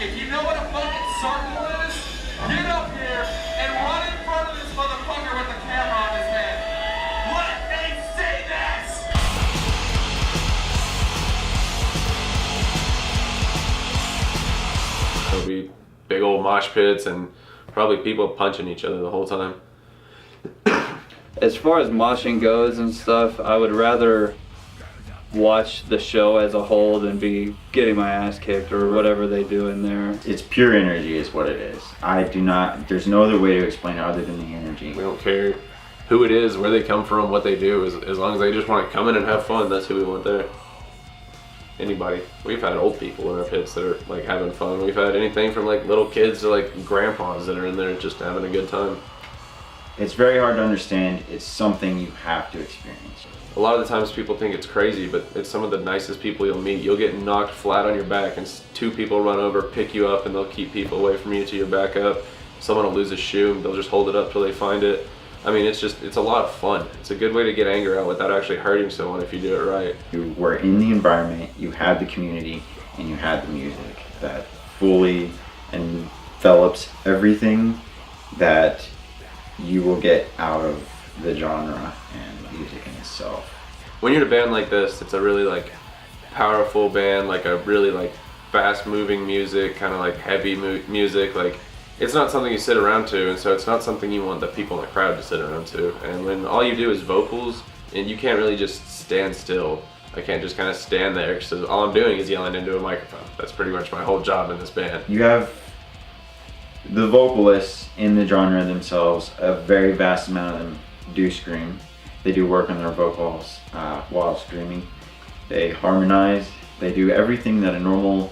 If you know what a fucking circle is, get up here and run in front of this motherfucker with the camera on his head. Let me see this! There'll be big old mosh pits and probably people punching each other the whole time. As far as moshing goes and stuff, I would rather watch the show as a whole than be getting my ass kicked or whatever they do in there. It's pure energy is what it is. There's no other way to explain it other than the energy. We don't care who it is, where they come from, what they do, as long as they just want to come in and have fun, that's who we want there. Anybody. We've had old people in our pits that are like having fun. We've had anything from like little kids to like grandpas that are in there just having a good time. It's very hard to understand. It's something you have to experience. A lot of the times people think it's crazy, but it's some of the nicest people you'll meet. You'll get knocked flat on your back and two people run over, pick you up, and they'll keep people away from you till you're back up. Someone will lose a shoe and they'll just hold it up till they find it. I mean, it's a lot of fun. It's a good way to get anger out without actually hurting someone if you do it right. You were in the environment, you had the community, and you had the music that fully envelops everything that you will get out of the genre and music in itself. When you're in a band like this, it's a really like powerful band, like a really like fast moving music, kind of like heavy music. Like it's not something you sit around to, and so it's not something you want the people in the crowd to sit around to. And when all you do is vocals, and you can't really just stand still. I can't just kind of stand there, so all I'm doing is yelling into a microphone. That's pretty much my whole job in this band. You have the vocalists in the genre themselves, a very vast amount of them do scream. They do work on their vocals while screaming. They harmonize. They do everything that a normal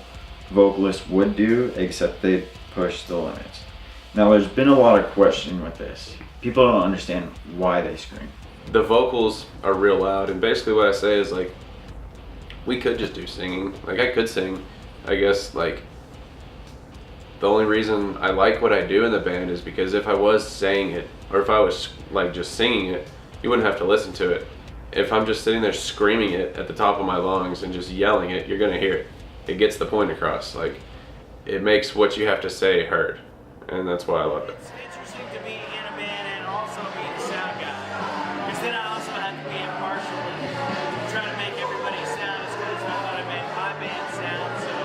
vocalist would do, except they push the limits. Now, there's been a lot of question with this. People don't understand why they scream. The vocals are real loud, and basically what I say is like, we could just do singing. Like I could sing, I guess. Like the only reason I like what I do in the band is because if I was saying it, or if I was like just singing it, you wouldn't have to listen to it. If I'm just sitting there screaming it at the top of my lungs and just yelling it, you're gonna hear it. It gets the point across. Like it makes what you have to say heard, and that's why I love it. It's interesting to be in a band and also be the sound guy, because then I also have to be impartial and try to make everybody sound as good as I thought I made my band sound. So,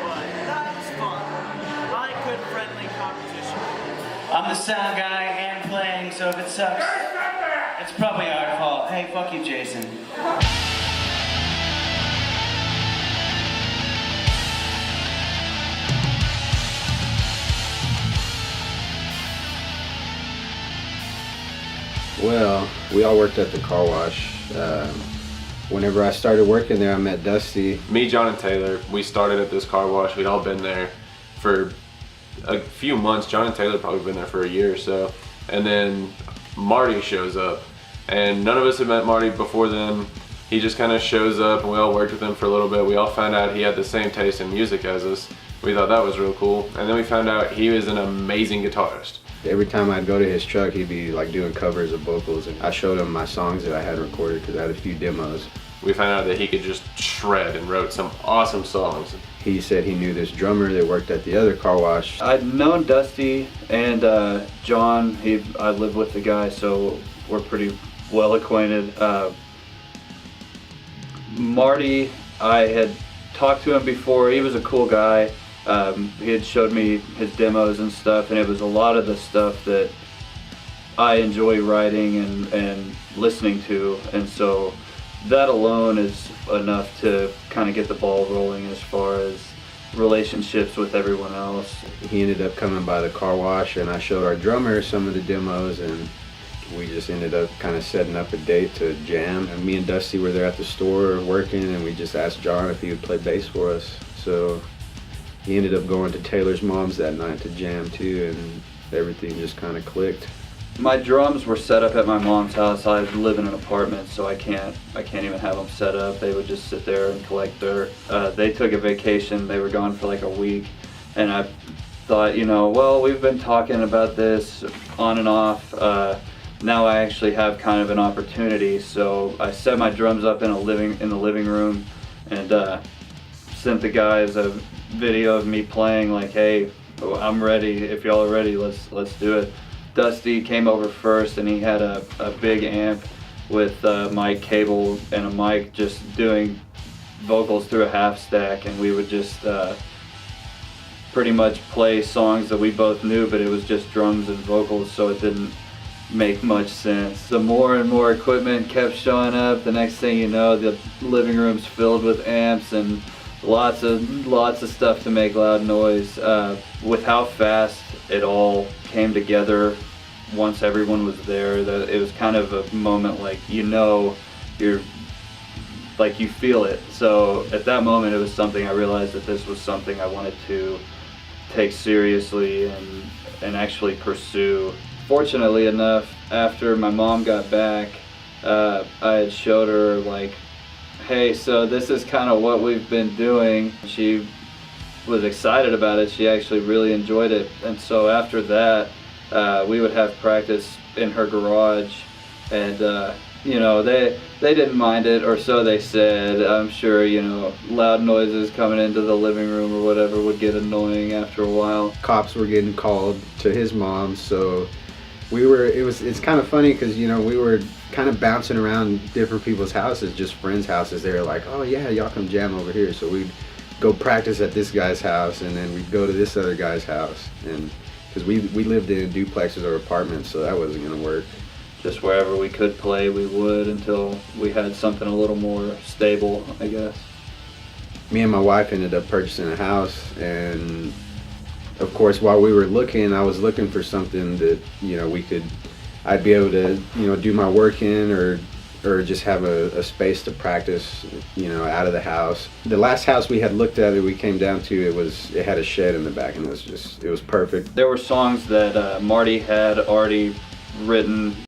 but that was fun. I like good friendly competition. I'm the sound guy and playing, so if it sucks, it's probably our fault. Hey, fuck you, Jason. Well, we all worked at the car wash. Whenever I started working there, I met Dusty. Me, John, and Taylor, we started at this car wash. We'd all been there for a few months. John and Taylor probably been there for a year or so. And then Marty shows up. And none of us had met Marty before then. He just kind of shows up and we all worked with him for a little bit. We all found out he had the same taste in music as us. We thought that was real cool. And then we found out he was an amazing guitarist. Every time I'd go to his truck, he'd be like doing covers of vocals, and I showed him my songs that I had recorded because I had a few demos. We found out that he could just shred and wrote some awesome songs. He said he knew this drummer that worked at the other car wash. I'd known Dusty and John. I lived with the guy, so we're pretty well acquainted. Marty, I had talked to him before. He was a cool guy. He had showed me his demos and stuff, and it was a lot of the stuff that I enjoy writing and listening to, and so that alone is enough to kind of get the ball rolling as far as relationships with everyone else. He ended up coming by the car wash, and I showed our drummer some of the demos, and we just ended up kind of setting up a date to jam. And me and Dusty were there at the store working, and we just asked John if he would play bass for us. So he ended up going to Taylor's mom's that night to jam too, and everything just kind of clicked. My drums were set up at my mom's house. I live in an apartment, so I can't even have them set up. They would just sit there and collect dirt. They took a vacation. They were gone for like a week, and I thought, you know, well, we've been talking about this on and off. Now I actually have kind of an opportunity, so I set my drums up in the living room and sent the guys a video of me playing, like, hey, I'm ready. If y'all are ready, let's do it. Dusty came over first, and he had a big amp with mic cable and a mic, just doing vocals through a half stack, and we would just pretty much play songs that we both knew, but it was just drums and vocals, so it didn't make much sense. The more and more equipment kept showing up, the next thing you know, the living room's filled with amps and lots of stuff to make loud noise. With how fast it all came together once everyone was there, it was kind of a moment, like, you're like, you feel it. So at that moment, it was something I realized that this was something I wanted to take seriously and actually pursue. Fortunately enough, after my mom got back, I had showed her, like, hey, so this is kind of what we've been doing. She was excited about it. She actually really enjoyed it. And so after that, we would have practice in her garage, and you know, they didn't mind it, or so they said. I'm sure, you know, loud noises coming into the living room or whatever would get annoying after a while. Cops were getting called to his mom, so it's kind of funny because, you know, we were kind of bouncing around different people's houses, just friends' houses. They were like, oh yeah, y'all come jam over here. So we'd go practice at this guy's house, and then we'd go to this other guy's house, and because we lived in duplexes or apartments, so that wasn't gonna work. Just wherever we could play, we would, until we had something a little more stable, I guess. Me and my wife ended up purchasing a house, and of course, while we were looking, I was looking for something that, you know, I'd be able to, you know, do my work in, or just have a space to practice, you know, out of the house. The last house we had looked at that we came down to, it had a shed in the back, and it was perfect. There were songs that Marty had already written